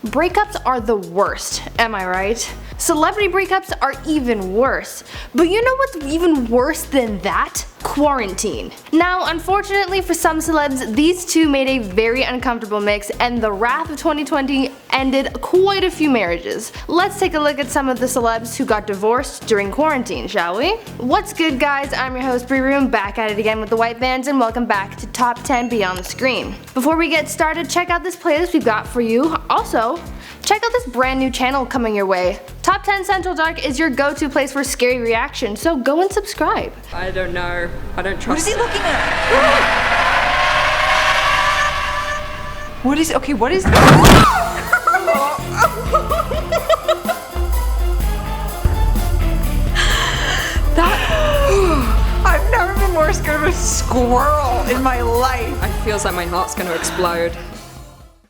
Breakups are the worst, am I right? Celebrity breakups are even worse. But you know what's even worse than that? Quarantine. Now, unfortunately for some celebs, these two made a very uncomfortable mix, and the wrath of 2020 ended quite a few marriages. Let's take a look at some of the celebs who got divorced during quarantine, shall we? What's good, guys? I'm your host, Bree Room, back at it again with the white vans, and welcome back to Top 10 Beyond the Screen. Before we get started, check out this playlist we've got for you. Also, check out this brand new channel coming your way. Top 10 Central Dark is your go-to place for scary reaction, so go and subscribe. I don't know. I don't trust. What is he looking at? What is? Okay, what is? I've never been more scared of a squirrel in my life. It feels like my heart's gonna explode.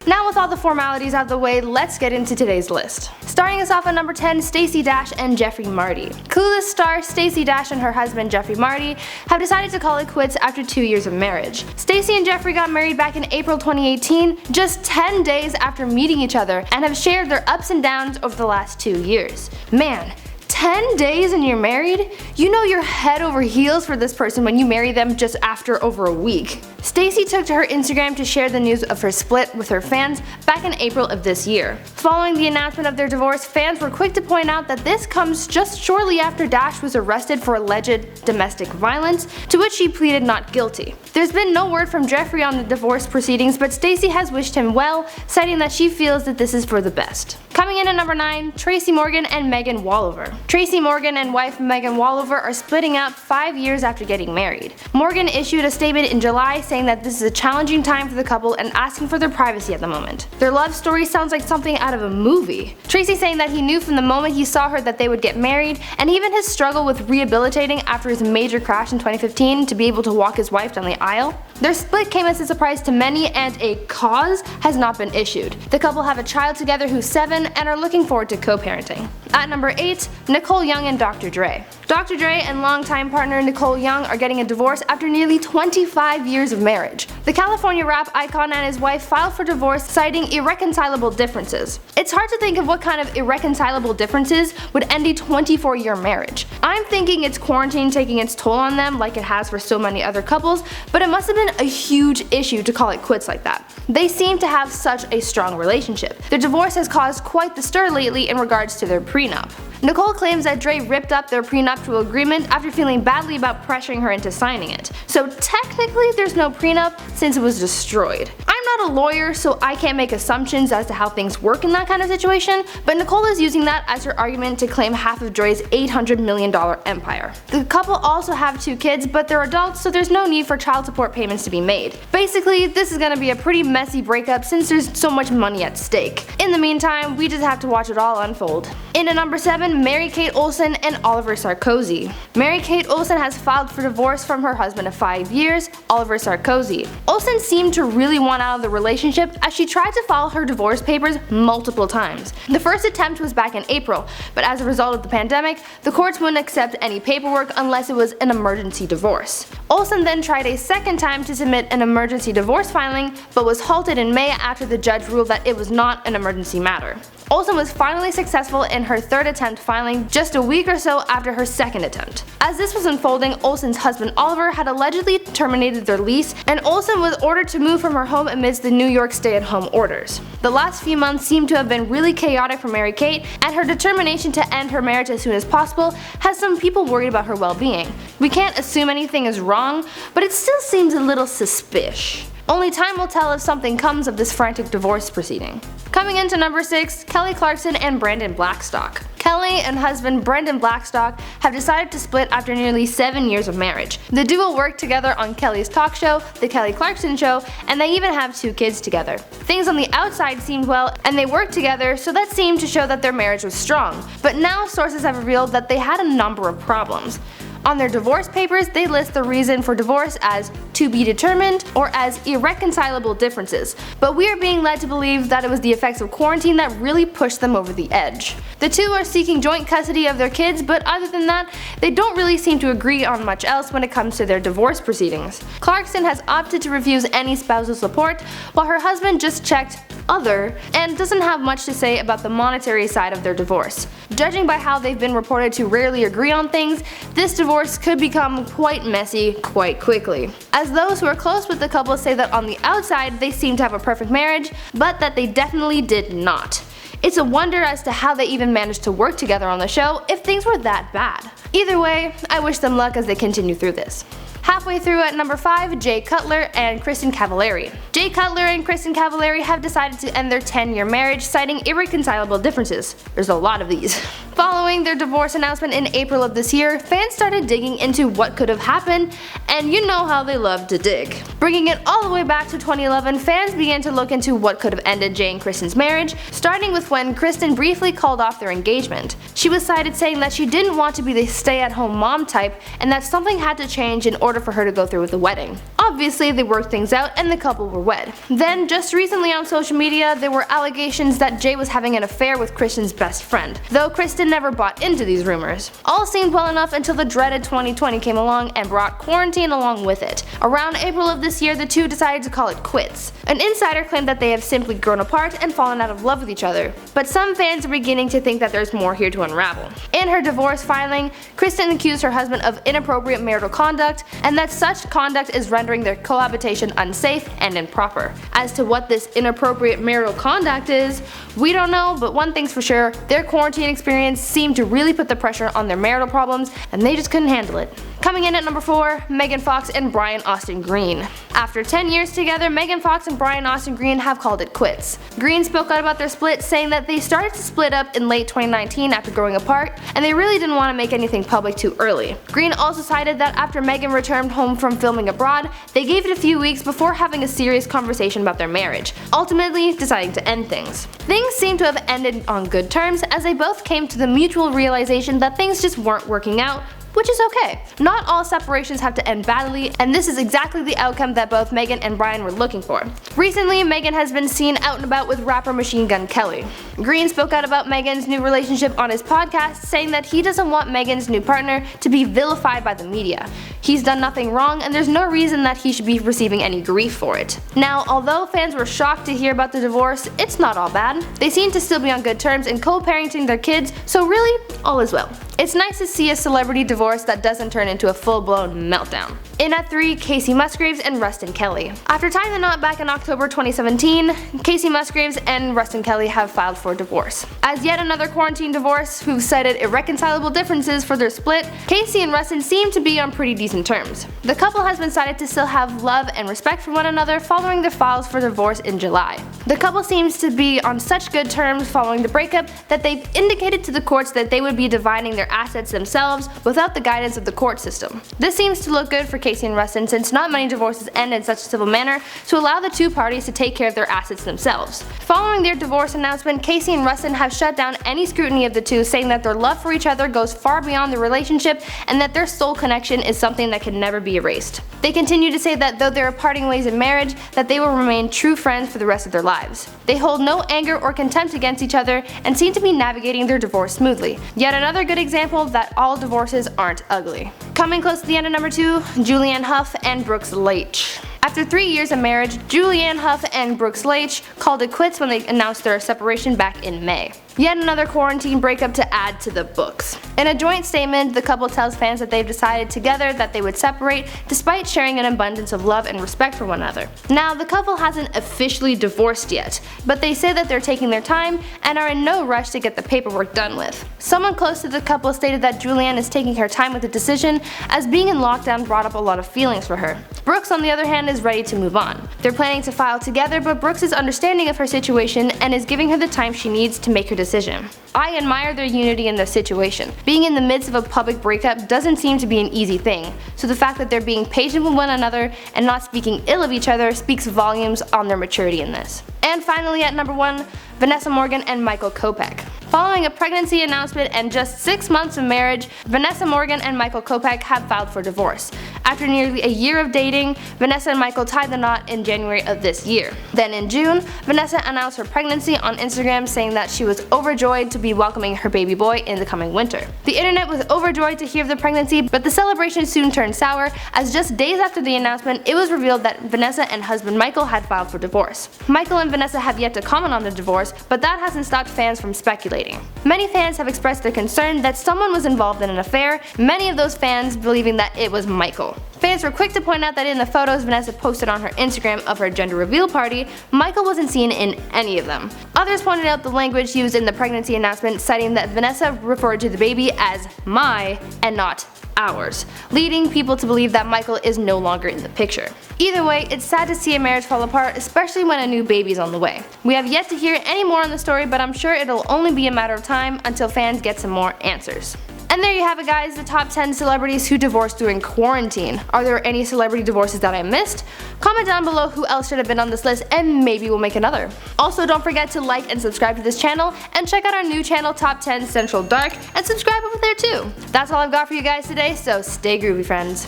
Now with all the formalities out of the way, let's get into today's list. Starting us off at number 10, Stacey Dash and Jeffree Marty. Clueless star Stacey Dash and her husband Jeffree Marty have decided to call it quits after 2 years of marriage. Stacey and Jeffree got married back in April 2018, just 10 days after meeting each other, and have shared their ups and downs over the last 2 years. Man, 10 days and you're married? You know you're head over heels for this person when you marry them just after over a week. Stacey took to her Instagram to share the news of her split with her fans back in April of this year. Following the announcement of their divorce, fans were quick to point out that this comes just shortly after Dash was arrested for alleged domestic violence, to which she pleaded not guilty. There's been no word from Jeffree on the divorce proceedings, but Stacey has wished him well, citing that she feels that this is for the best. Coming in at number 9, Tracy Morgan and Megan Wallover. Tracy Morgan and wife Megan Wallover are splitting up 5 years after getting married. Morgan issued a statement in July saying that this is a challenging time for the couple and asking for their privacy at the moment. Their love story sounds like something out of a movie. Tracy saying that he knew from the moment he saw her that they would get married, and even his struggle with rehabilitating after his major crash in 2015 to be able to walk his wife down the aisle. Their split came as a surprise to many, and a cause has not been issued. The couple have a child together who's 7 and are looking forward to co-parenting. At number 8, Nicole Young and Dr. Dre. Dr. Dre and longtime partner Nicole Young are getting a divorce after nearly 25 years of marriage. The California rap icon and his wife filed for divorce, citing irreconcilable differences. It's hard to think of what kind of irreconcilable differences would end a 24-year marriage. I'm thinking it's quarantine taking its toll on them like it has for so many other couples, but it must have been a huge issue to call it quits like that. They seem to have such a strong relationship. Their divorce has caused quite the stir lately in regards to their prenup. Nicole claims that Dre ripped up their prenuptial agreement after feeling badly about pressuring her into signing it. So technically there's no prenup since it was destroyed. I'm not a lawyer, so I can't make assumptions as to how things work in that kind of situation, but Nicole is using that as her argument to claim half of Dre's $800 million empire. The couple also have 2 kids, but they're adults, so there's no need for child support payments to be made. Basically, this is gonna be a pretty messy breakup since there's so much money at stake. In the meantime, we just have to watch it all unfold. In at number 7, Mary-Kate Olsen and Oliver Sarkozy. Mary-Kate Olsen has filed for divorce from her husband of 5 years, Oliver Sarkozy. Olsen seemed to really want out of the relationship as she tried to file her divorce papers multiple times. The first attempt was back in April, but as a result of the pandemic, the courts wouldn't accept any paperwork unless it was an emergency divorce. Olsen then tried a second time to submit an emergency divorce filing, but was halted in May after the judge ruled that it was not an emergency matter. Olsen was finally successful in her third attempt filing just a week or so after her second attempt. As this was unfolding, Olsen's husband Oliver had allegedly terminated their lease, and Olsen was ordered to move from her home amidst the New York stay-at-home orders. The last few months seem to have been really chaotic for Mary-Kate, and her determination to end her marriage as soon as possible has some people worried about her well-being. We can't assume anything is wrong, but it still seems a little suspicious. Only time will tell if something comes of this frantic divorce proceeding. Coming into number 6, Kelly Clarkson and Brandon Blackstock. Kelly and husband Brandon Blackstock have decided to split after nearly 7 years of marriage. The duo worked together on Kelly's talk show, The Kelly Clarkson Show, and they even have 2 kids together. Things on the outside seemed well, and they worked together, so that seemed to show that their marriage was strong. But now sources have revealed that they had a number of problems. On their divorce papers, they list the reason for divorce as to be determined or as irreconcilable differences, but we are being led to believe that it was the effects of quarantine that really pushed them over the edge. The two are seeking joint custody of their kids, but other than that, they don't really seem to agree on much else when it comes to their divorce proceedings. Clarkson has opted to refuse any spousal support, while her husband just checked other, and doesn't have much to say about the monetary side of their divorce. Judging by how they've been reported to rarely agree on things, this divorce could become quite messy quite quickly, as those who are close with the couple say that on the outside they seem to have a perfect marriage, but that they definitely did not. It's a wonder as to how they even managed to work together on the show if things were that bad. Either way, I wish them luck as they continue through this. Halfway through at number 5, Jay Cutler and Kristen Cavallari. Jay Cutler and Kristen Cavallari have decided to end their 10-year marriage, citing irreconcilable differences. There's a lot of these. Following their divorce announcement in April of this year, fans started digging into what could have happened, and you know how they love to dig. Bringing it all the way back to 2011, fans began to look into what could have ended Jay and Kristen's marriage, starting with when Kristen briefly called off their engagement. She was cited saying that she didn't want to be the stay-at-home mom type, and that something had to change in order for her to go through with the wedding. Obviously, they worked things out and the couple were wed. Then, just recently on social media, there were allegations that Jay was having an affair with Kristen's best friend, though Kristen never bought into these rumors. All seemed well enough until the dreaded 2020 came along and brought quarantine along with it. Around April of this year, the two decided to call it quits. An insider claimed that they have simply grown apart and fallen out of love with each other, but some fans are beginning to think that there's more here to unravel. In her divorce filing, Kristen accused her husband of inappropriate marital conduct, and that such conduct is rendering their cohabitation unsafe and improper. As to what this inappropriate marital conduct is, we don't know, but one thing's for sure, their quarantine experience seemed to really put the pressure on their marital problems, and they just couldn't handle it. Coming in at number 4, Megan Fox and Brian Austin Green. After 10 years together, Megan Fox and Brian Austin Green have called it quits. Green spoke out about their split, saying that they started to split up in late 2019 after growing apart, and they really didn't want to make anything public too early. Green also cited that after Megan returned home from filming abroad, they gave it a few weeks before having a serious conversation about their marriage, ultimately deciding to end things. Things seem to have ended on good terms, as they both came to the mutual realization that things just weren't working out, which is okay. Not all separations have to end badly, and this is exactly the outcome that both Megan and Brian were looking for. Recently, Megan has been seen out and about with rapper Machine Gun Kelly. Green spoke out about Megan's new relationship on his podcast, saying that he doesn't want Megan's new partner to be vilified by the media. He's done nothing wrong, and there's no reason that he should be receiving any grief for it. Now, although fans were shocked to hear about the divorce, it's not all bad. They seem to still be on good terms and co-parenting their kids, so really, all is well. It's nice to see a celebrity divorce that doesn't turn into a full-blown meltdown. In at 3, Casey Musgraves and Rustin Kelly. After tying the knot back in October 2017, Casey Musgraves and Rustin Kelly have filed for divorce. As yet another quarantine divorce who've cited irreconcilable differences for their split, Casey and Rustin seem to be on pretty decent terms. The couple has been cited to still have love and respect for one another following their files for divorce in July. The couple seems to be on such good terms following the breakup that they've indicated to the courts that they would be dividing their assets themselves without the guidance of the court system. This seems to look good for Casey and Rustin, since not many divorces end in such a civil manner, to allow the two parties to take care of their assets themselves. Following their divorce announcement, Casey and Rustin have shut down any scrutiny of the two, saying that their love for each other goes far beyond the relationship and that their soul connection is something that can never be erased. They continue to say that though they are parting ways in marriage, that they will remain true friends for the rest of their lives. They hold no anger or contempt against each other and seem to be navigating their divorce smoothly. Yet another good example that all divorces aren't ugly. Coming close to the end of number 2, Julianne Hough and Brooks Leach. After 3 years of marriage, Julianne Hough and Brooks Leach called it quits when they announced their separation back in May. Yet another quarantine breakup to add to the books. In a joint statement, the couple tells fans that they've decided together that they would separate despite sharing an abundance of love and respect for one another. Now, the couple hasn't officially divorced yet, but they say that they're taking their time and are in no rush to get the paperwork done with. Someone close to the couple stated that Julianne is taking her time with the decision, as being in lockdown brought up a lot of feelings for her. Brooks, on the other hand, is ready to move on. They're planning to file together, but Brooks is understanding of her situation and is giving her the time she needs to make her decision. I admire their unity in their situation. Being in the midst of a public breakup doesn't seem to be an easy thing, so the fact that they're being patient with one another and not speaking ill of each other speaks volumes on their maturity in this. And finally at number 1, Vanessa Morgan and Michael Kopech. Following a pregnancy announcement and just 6 months of marriage, Vanessa Morgan and Michael Kopech have filed for divorce. After nearly a year of dating, Vanessa and Michael tied the knot in January of this year. Then in June, Vanessa announced her pregnancy on Instagram, saying that she was overjoyed to be welcoming her baby boy in the coming winter. The internet was overjoyed to hear of the pregnancy, but the celebration soon turned sour, as just days after the announcement, it was revealed that Vanessa and husband Michael had filed for divorce. Michael and Vanessa have yet to comment on the divorce, but that hasn't stopped fans from speculating. Many fans have expressed their concern that someone was involved in an affair, many of those fans believing that it was Michael. Fans were quick to point out that in the photos Vanessa posted on her Instagram of her gender reveal party, Michael wasn't seen in any of them. Others pointed out the language used in the pregnancy announcement, citing that Vanessa referred to the baby as my and not ours, leading people to believe that Michael is no longer in the picture. Either way, it's sad to see a marriage fall apart, especially when a new baby's on the way. We have yet to hear any more on the story, but I'm sure it'll only be a matter of time until fans get some more answers. And there you have it, guys, the top 10 celebrities who divorced during quarantine. Are there any celebrity divorces that I missed? Comment down below who else should have been on this list, and maybe we'll make another. Also, don't forget to like and subscribe to this channel, and check out our new channel, Top 10 Central Dark, and subscribe over there too. That's all I've got for you guys today, so stay groovy, friends.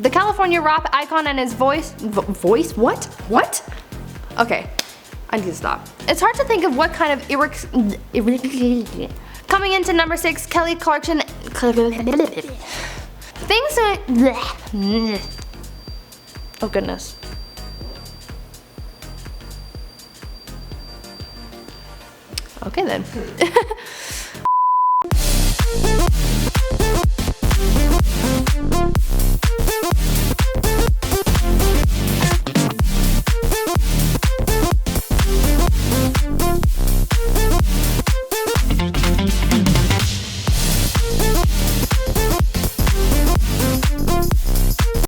The California rap icon and his voice. What? What? Okay, I need to stop. It's hard to think of what kind of Coming into number 6, Kelly Clarkson. Things are. Oh goodness. Okay then.